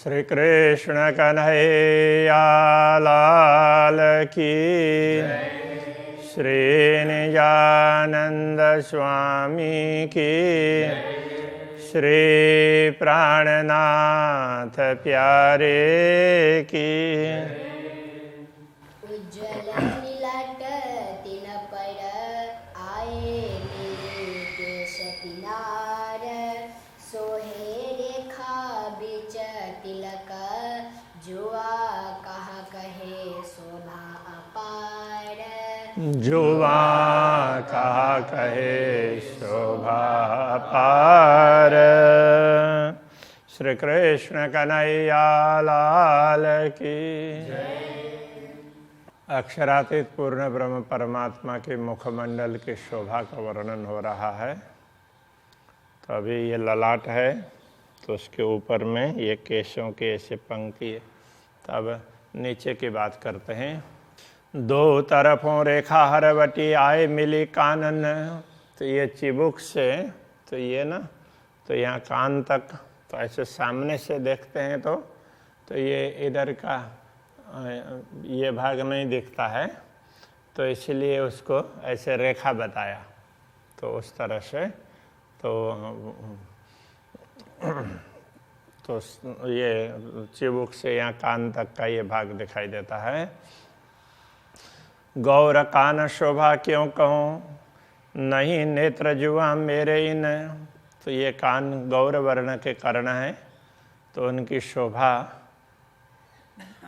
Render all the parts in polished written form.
श्री कृष्ण कन्हैया लाल की, श्री निजानंद स्वामी की, श्री प्राणनाथ प्यारे की। उज्ज्वल नीलट तिन पर आए मेरे केश किनार, सोहे रेखा बिच तिलक जुआ कहा कहे शोभा अपार। जुआ कहा कहे शोभा अपार। श्री कृष्ण कन्हैया लाल की। अक्षरातीत पूर्ण ब्रह्म परमात्मा के मुखमंडल की शोभा का वर्णन हो रहा है। तो अभी ये ललाट है, तो उसके ऊपर में ये केशों के ऐसे पंक्ति है। तो अब नीचे की बात करते हैं। दो तरफों रेखा हरवटी आए मिली कानन। तो ये चिबुक से तो ये ना, तो यहाँ कान तक, तो ऐसे सामने से देखते हैं तो ये इधर का ये भाग नहीं दिखता है, तो इसलिए उसको ऐसे रेखा बताया। तो उस तरह से तो ये चिबुक से यहाँ कान तक का ये भाग दिखाई देता है। गौर कान शोभा क्यों कहूँ, नहीं नेत्र जुआ मेरे इन। तो ये कान गौर वर्ण के कर्ण हैं, तो उनकी शोभा,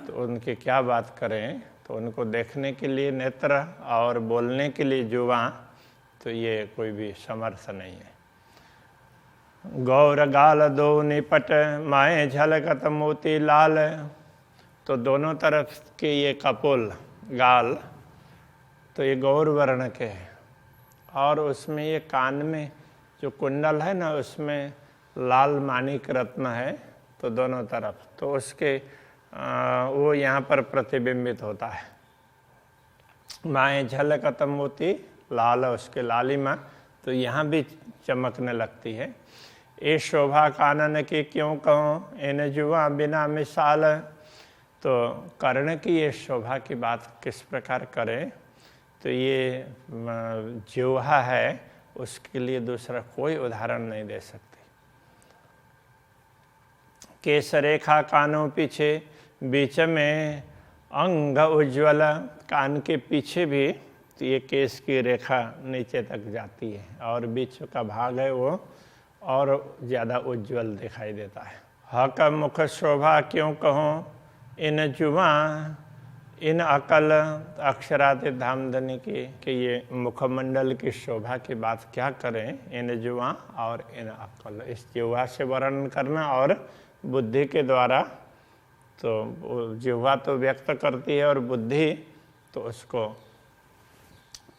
तो उनकी क्या बात करें। तो उनको देखने के लिए नेत्र और बोलने के लिए जुआ, तो ये कोई भी समर्थ नहीं है। गौर गाल दो निपट माए झलकत मोती लाल। तो दोनों तरफ के ये कपोल गाल, तो ये गौर वर्ण के हैं। और उसमें ये कान में जो कुंडल है ना, उसमें लाल माणिक रत्न है, तो दोनों तरफ, तो उसके वो यहाँ पर प्रतिबिंबित होता है। माए झलकत मोती लाल, उसके लालिमा तो यहाँ भी चमकने लगती है। ए शोभा कानन की क्यों कहूँ, इन जुआ बिना मिसाल। तो कर्ण की ये शोभा की बात किस प्रकार करें, तो ये जिह्वा है, उसके लिए दूसरा कोई उदाहरण नहीं दे सकते। केस रेखा कानों पीछे बीच में अंग उज्ज्वल। कान के पीछे भी तो ये केस की रेखा नीचे तक जाती है, और बीच का भाग है वो और ज़्यादा उज्ज्वल दिखाई देता है। हक मुख शोभा क्यों कहूँ, इन जुआ इन अकल। अक्षरातीत धामधनी की कि ये मुखमंडल की शोभा की बात क्या करें, इन जुआ और इन अकल। इस जिह्वा से वर्णन करना और बुद्धि के द्वारा, तो जिह्वा तो व्यक्त करती है और बुद्धि तो उसको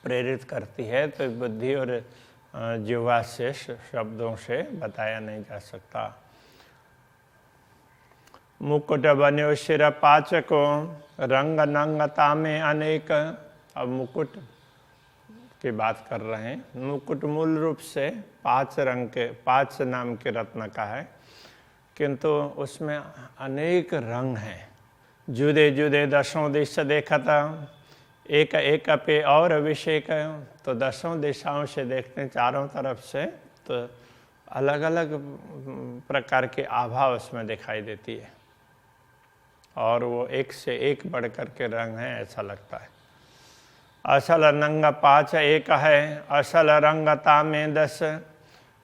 प्रेरित करती है। तो बुद्धि और जिह्वा से शब्दों से बताया नहीं जा सकता। मुकुट बन्यो शिर पाचको, रंग नंगता में अनेक। अब मुकुट की बात कर रहे हैं। मुकुट मूल रूप से 5 रंग के, 5 नाम के रत्न का है, किंतु उसमें अनेक रंग हैं। जुदे जुदे दसों दिशा देखता, एक एक पे और अभिषेक। तो दसों दिशाओं से देखते हैं, चारों तरफ से, तो अलग अलग प्रकार की आभा उसमें दिखाई देती है, और वो एक से एक बढ़ कर के रंग है, ऐसा लगता है। असल रंग 5 एक है, असल रंगता में 10।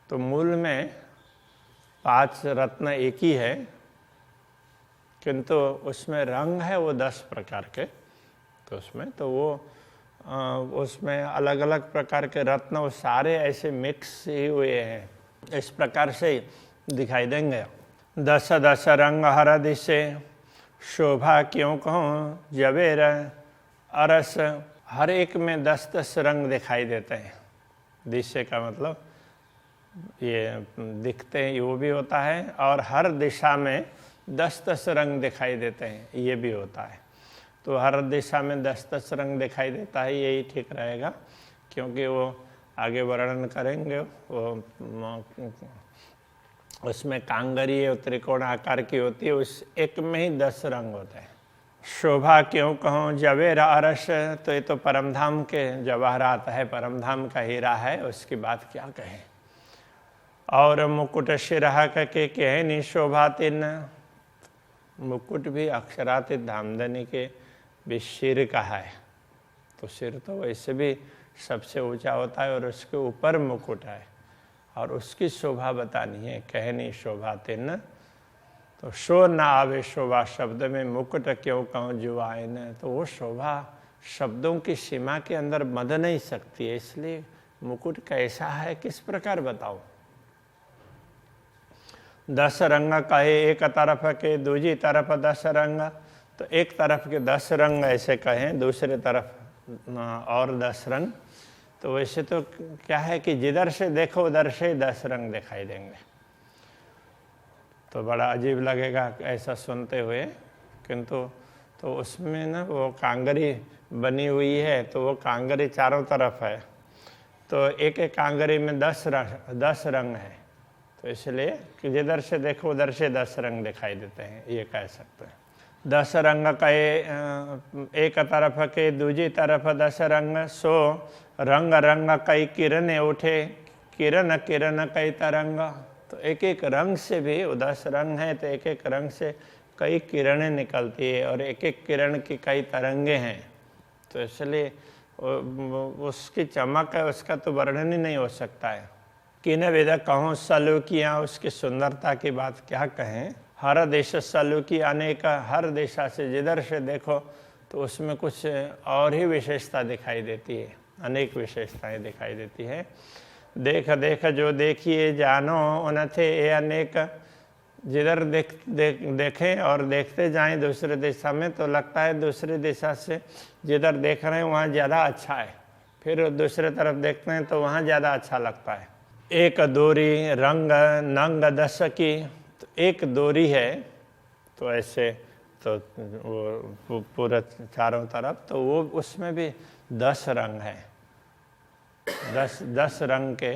तो मूल में 5 रत्न एक ही है, किंतु उसमें रंग है वो 10 प्रकार के। तो उसमें तो वो उसमें अलग अलग प्रकार के रत्न, वो सारे ऐसे मिक्स ही हुए हैं, इस प्रकार से दिखाई देंगे। 10 10 रंग हर दिशे, शोभा क्यों कहूँ जबेर अरस। हर एक में 10 10 रंग दिखाई देते हैं। दिशे का मतलब ये दिखते हैं, वो भी होता है, और हर दिशा में 10 10 रंग दिखाई देते हैं, ये भी होता है। तो हर दिशा में 10 10 रंग दिखाई देता है, यही ठीक रहेगा, क्योंकि वो आगे वर्णन करेंगे। वो उसमें कांगरी त्रिकोण आकार की होती है, उस एक में ही 10 रंग होते हैं। शोभा क्यों कहूँ जवेर अरस, तो ये तो परमधाम के जवाहरात है, परमधाम का हीरा है, उसकी बात क्या कहें। और मुकुट शिरहा के कहे नहीं शोभा तिन, मुकुट भी अक्षरातीत धामधनी के भी सिर का है, तो सिर तो वैसे भी सबसे ऊंचा होता है और उसके ऊपर मुकुट है और उसकी शोभा बतानी है, कहे नहीं शोभा तिन। तो शो न आवे शोभा शब्द में, मुकुट क्यों कहूँ जुआए न, तो वो शोभा शब्दों की सीमा के अंदर मद नहीं सकती है, इसलिए मुकुट कैसा है किस प्रकार बताओ। 10 रंग कहे एक तरफ के दूसरी तरफ 10 रंग, तो एक तरफ के 10 रंग ऐसे कहें, दूसरे तरफ और 10 रंग, तो वैसे तो क्या है कि जिधर से देखो उधर से 10 रंग दिखाई देंगे, तो बड़ा अजीब लगेगा ऐसा सुनते हुए, किंतु तो उसमें ना वो कांगरी बनी हुई है, तो वो कांगरी चारों तरफ है, तो एक एक कांगरी में 10 रंग है, तो इसलिए कि जिधर से देखो उधर से 10 रंग दिखाई देते हैं, ये कह सकते हैं। 10 रंग कहे एक तरफ के दूसरी तरफ 10 रंग, सो रंग रंग कई किरण उठे, किरण किरण कई तरंग, तो एक एक रंग से भी 10 रंग है, तो एक एक रंग से कई किरणें निकलती है और एक एक किरण की कई तरंगे हैं, तो इसलिए उसकी चमक है उसका तो वर्णन ही नहीं हो सकता है। किन विध कहूँ सलूकियाँ, उसकी सुंदरता की बात क्या कहें। हर देश सलूकी अनेक, हर दिशा से जिधर से देखो तो उसमें कुछ और ही विशेषता दिखाई देती है, अनेक विशेषताएं दिखाई देती है। देख देख जो देखिए जानो उनथे ये अनेक, जिधर देखें और देखते जाएं दूसरे दिशा में तो लगता है दूसरी दिशा से जिधर देख रहे हैं वहाँ ज़्यादा अच्छा है, फिर दूसरे तरफ देखते हैं तो वहाँ ज़्यादा अच्छा लगता है। एक दोरी रंग नंग 10 की, तो एक दोरी है तो ऐसे तो वो पूरा चारों तरफ, तो वो उसमें भी 10 रंग है, 10 रंग के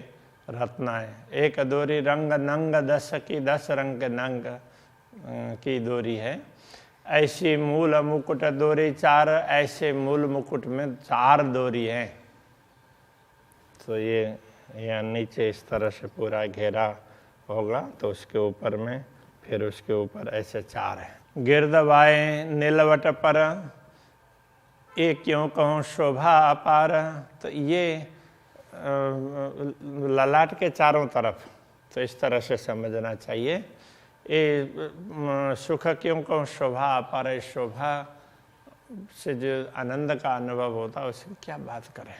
रत्न है। एक दोरी रंग नंग 10 की, 10 रंग के नंग की दोरी है। ऐसी मूल मुकुट दोरी 4, ऐसे मूल मुकुट में 4 दोरी हैं, तो ये यहाँ नीचे इस तरह से पूरा घेरा होगा, तो उसके ऊपर में फिर उसके ऊपर ऐसे 4 हैं। गिरदवाए नीलवट पर, ये क्यों कहूँ शोभा अपार, तो ये ललाट के चारों तरफ, तो इस तरह से समझना चाहिए। ये सुख क्यों कहूँ शोभा अपार, इस शोभा से जो आनंद का अनुभव होता है उसकी क्या बात करें।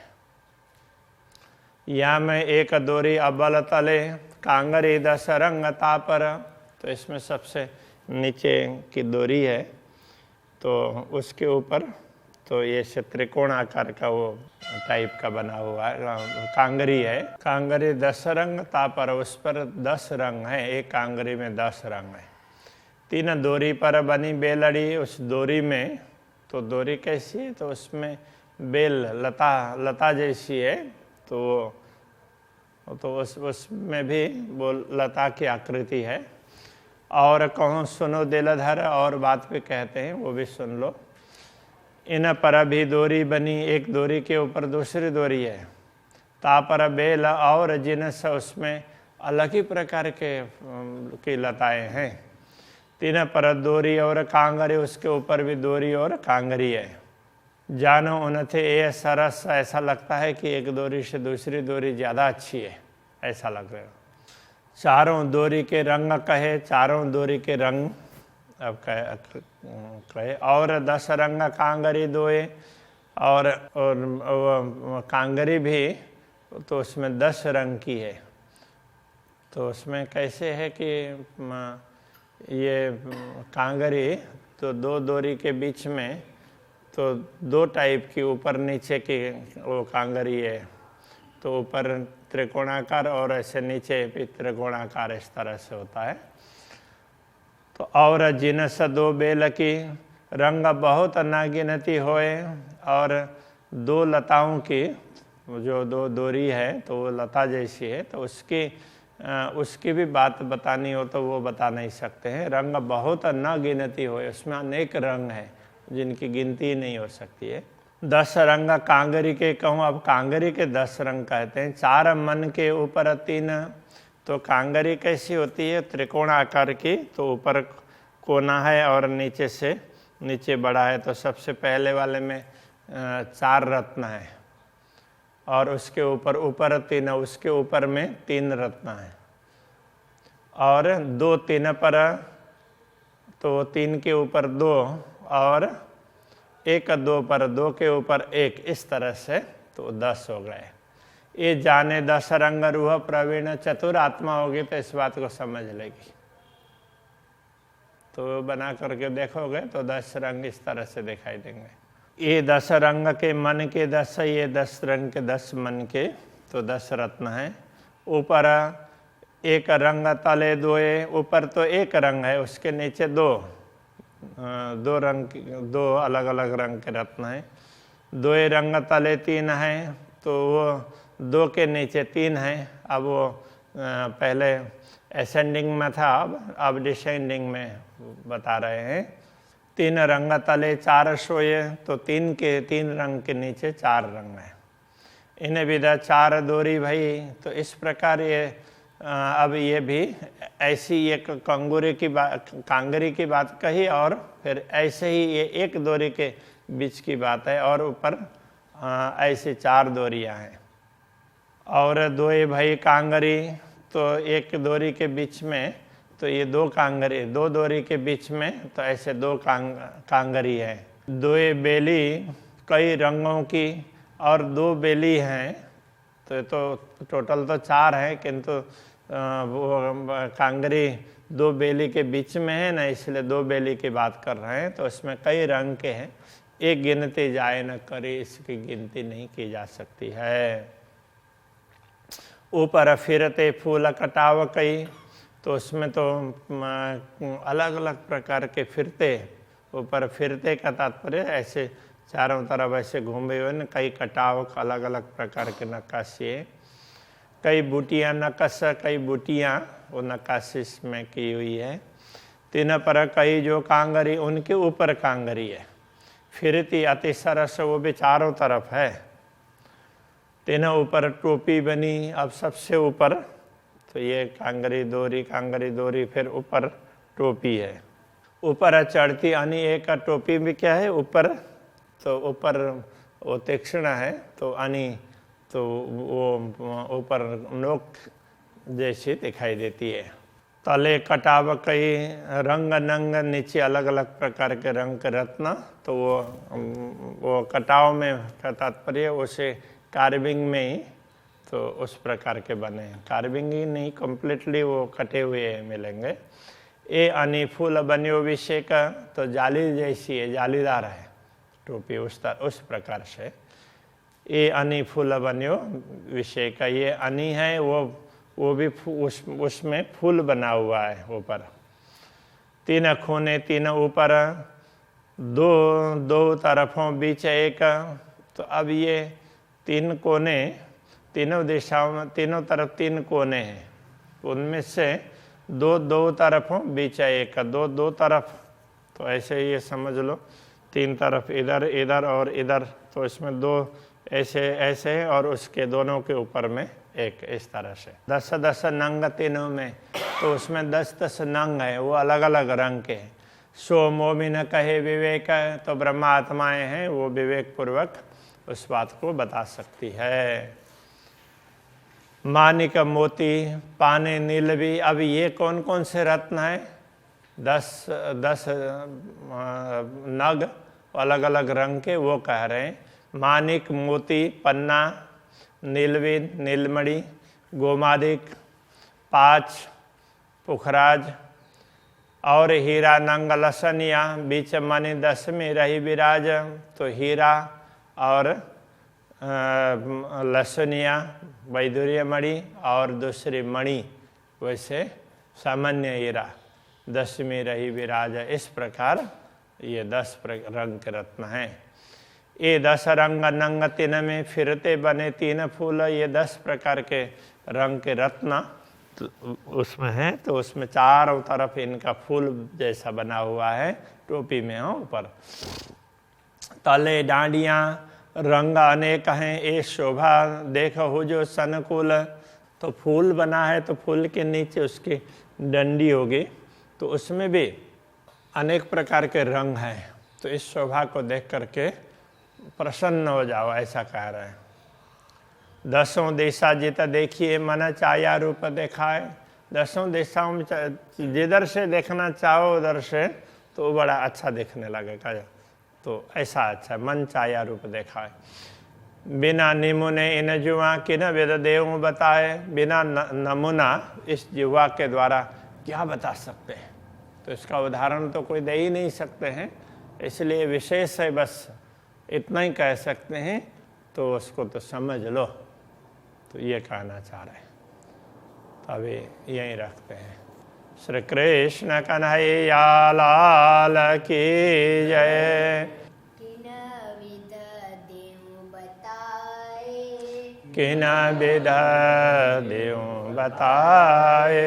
या में एक दोरी अब्बल तले, कांगरी 10 रंग तापर, तो इसमें सबसे नीचे की दोरी है, तो उसके ऊपर तो ये से त्रिकोण आकार का वो टाइप का बना हुआ है, कांगरी है। कांगरी 10 रंग तापर, उस पर 10 रंग है, एक कांगरी में 10 रंग है। 3 दोरी पर बनी बेलड़ी, उस दोरी में, तो दोरी कैसी है, तो उसमें बेल लता जैसी है, तो उसमें भी वो लता की आकृति है। और कहूँ सुनो दिलधर, और बात भी कहते हैं वो भी सुन लो। इन पर भी दोरी बनी, एक दोरी के ऊपर दूसरी दोरी है। तापर बेल और जिनस, उसमें अलग ही प्रकार की लताएं हैं। 3 पर दोरी और कांगरी, उसके ऊपर भी दोरी और कांगरी है। जानो उनथे ये सरस, ऐसा लगता है कि एक दोरी से दूसरी दोरी ज़्यादा अच्छी है, ऐसा लग रहा है। 4 दोरी के रंग कहे, 4 दोरी के रंग अब कहे। और 10 रंग कांगरी दोए, और कांगरी भी तो उसमें 10 रंग की है, तो उसमें कैसे है कि ये कांगरी तो 2 दोरी के बीच में तो 2 टाइप की ऊपर नीचे की वो कांगरी है, तो ऊपर त्रिकोणाकार और ऐसे नीचे भी त्रिकोणाकार, इस तरह से होता है। तो और जिनस 2 बेल की, रंग बहुत न गिनती होए, और 2 लताओं की जो 2 दोरी है तो वो लता जैसी है, तो उसकी उसकी भी बात बतानी हो तो वो बता नहीं सकते हैं। रंग बहुत न गिनती हो, उसमें अनेक रंग हैं जिनकी गिनती नहीं हो सकती है। 10 रंग कांगरी के कहूँ, अब कांगरी के 10 रंग कहते हैं। 4 मन के ऊपर 3, तो कांगरी कैसी होती है? त्रिकोण आकार की, तो ऊपर कोना है और नीचे से नीचे बड़ा है। तो सबसे पहले वाले में 4 रत्न है और उसके ऊपर 3, उसके ऊपर में 3 रत्न है। और 2 3 पर, तो 3 के ऊपर 2 और 1 2 पर 2 के ऊपर 1, इस तरह से तो 10 हो गए। ये जाने 10 रंग रूह प्रवीण चतुर आत्मा होगी तो इस बात को समझ लेगी। तो बना करके देखोगे तो 10 रंग इस तरह से दिखाई देंगे। ये 10 रंग के मन के 10, ये 10 रंग के 10 मन के, तो 10 रत्न हैं। ऊपर 1 रंग तले 2, ऊपर तो 1 रंग है, उसके नीचे 2 रंग, 2 अलग अलग रंग के रत्न हैं। 2 रंग तले 3 हैं, तो वो 2 के नीचे 3 हैं। अब वो पहले असेंडिंग में था, अब डिसेंडिंग में बता रहे हैं। 3 रंग तले 4 सोए, तो 3 रंग के नीचे 4 रंग है। इन्हें विदा 4 दोरी भई, तो इस प्रकार ये अब ये भी ऐसी एक कांगरी की बात कही और फिर ऐसे ही ये 1 दोरी के बीच की बात है और ऊपर ऐसे 4 दोरियां हैं। और 2 भई कांगरी, तो 1 दोरी के बीच में, तो ये 2 कांगरी, 2 दोरी के बीच में, तो ऐसे 2 कांगरी है। 2 बेली कई रंगों की और 2 बेली हैं, तो टोटल तो 4 है, किंतु वो कांगरी 2 बेली के बीच में है ना, इसलिए 2 बेली की बात कर रहे हैं। तो इसमें कई रंग के हैं, एक गिनती जाए न करे, इसकी गिनती नहीं की जा सकती है। ऊपर फिरते फूल कटाव कई, तो उसमें तो अलग अलग प्रकार के फिरते, ऊपर फिरते का तात्पर्य ऐसे चारों तरफ ऐसे घूमे हुए न, कई कटाव अलग अलग प्रकार के नक्काशी है। कई बूटियाँ नक्काश, कई बूटियाँ वो नक्काशी में की हुई है। 3 पर कई जो कांगरी, उनके ऊपर कांगरी है। फिरती अति सरस, वो भी चारों तरफ है। 3 ऊपर टोपी बनी, अब सबसे ऊपर तो ये कांगरी दोरी, फिर ऊपर टोपी है। ऊपर चढ़ती अनी, एक टोपी भी क्या है ऊपर, तो ऊपर वो तीक्ष्ण है, तो अनी, तो वो ऊपर नोक जैसी दिखाई देती है। तले कटाव कई रंग नंग, नीचे अलग अलग प्रकार के रंग के रत्न, तो वो कटाव में का तात्पर्य उसे कार्विंग में ही, तो उस प्रकार के बने। कार्विंग ही नहीं, कम्प्लीटली वो कटे हुए मिलेंगे। ए अनी फूल बनियो विषय का, तो जाली जैसी है, जालीदार है टोपी, उस प्रकार से। ए अनी फूल बनियो विषय का, ये अनी है, वो भी उसमें फूल बना हुआ है ऊपर। 3 खूने 3 ऊपर, 2 तरफों बीच 1, तो अब ये 3 कोने, तीनों दिशाओं में, तीनों तरफ 3 कोने हैं, उनमें से 2 तरफों बीच 1, 2 तरफ, तो ऐसे ही ये समझ लो 3 तरफ, इधर और इधर, तो इसमें 2 ऐसे और उसके दोनों के ऊपर में 1, इस तरह से। 10 नंग तीनों में, तो उसमें 10 नंग है, वो अलग अलग रंग के हैं। सो मोमिन कहे विवेक, तो ब्रह्मा आत्माएं हैं, वो विवेक पूर्वक उस बात को बता सकती है। मानिक मोती पाने नीलवी, अब ये कौन कौन से रत्न हैं? 10 नग अलग अलग रंग के, वो कह रहे हैं। मानिक मोती पन्ना, नीलवी नीलमणि, गोमादिक 5 पुखराज, और हीरा नंग लसनिया, बीच मणि 10 में रही विराज, तो हीरा और लसनिया वैदुर्य मणि और दूसरी मणि, वैसे सामान्य हीरा 10 में रही विराज। इस प्रकार ये 10 रंग के रत्न हैं। ये 10 रंग नंग 3 में फिरते बने 3 फूल, ये 10 प्रकार के रंग के रत्न, उसमें है, तो उसमें चारों तरफ इनका फूल जैसा बना हुआ है, टोपी में हो ऊपर। तले डांडियाँ रंग अनेक हैं, ये शोभा देखो हो जो सनकुल। तो फूल बना है तो फूल के नीचे उसकी डंडी होगी, तो उसमें भी अनेक प्रकार के रंग हैं। तो इस शोभा को देख करके प्रसन्न हो जाओ, ऐसा कह रहे हैं। दसों दिशा जित देखिए मन छाया रूप दिखाए। दसों दिशाओं में जिधर से देखना चाहो उधर से तो बड़ा अच्छा दिखने लगेगा। तो ऐसा अच्छा मन छाया रूप दिखाए। बिना निमुने इन जुआ किन वेद देव बताए। बिना नमूना इस जुआ के द्वारा क्या बता सकते हैं, तो इसका उदाहरण तो कोई दे ही नहीं सकते हैं, इसलिए विशेष है, बस इतना ही कह सकते हैं, तो उसको तो समझ लो। तो ये कहना चाह रहे हैं, तो अभी यहीं रखते हैं। श्री कृष्ण कन्हैया लाल की जय। किन विध देव बताए।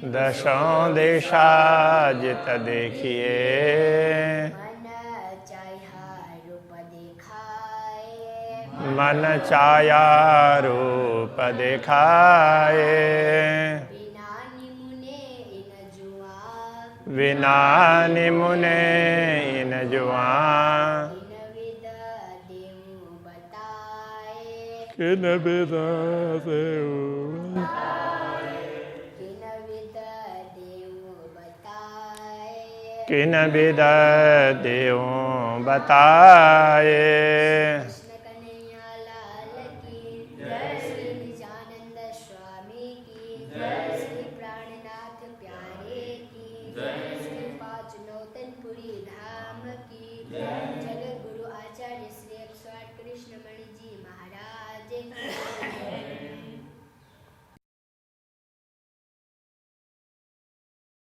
दसों दिशा जित देखिए। मन छाया रूप दिखाए। बिना निमुने इन जुआ। किन विध देव किन विध देव बताए।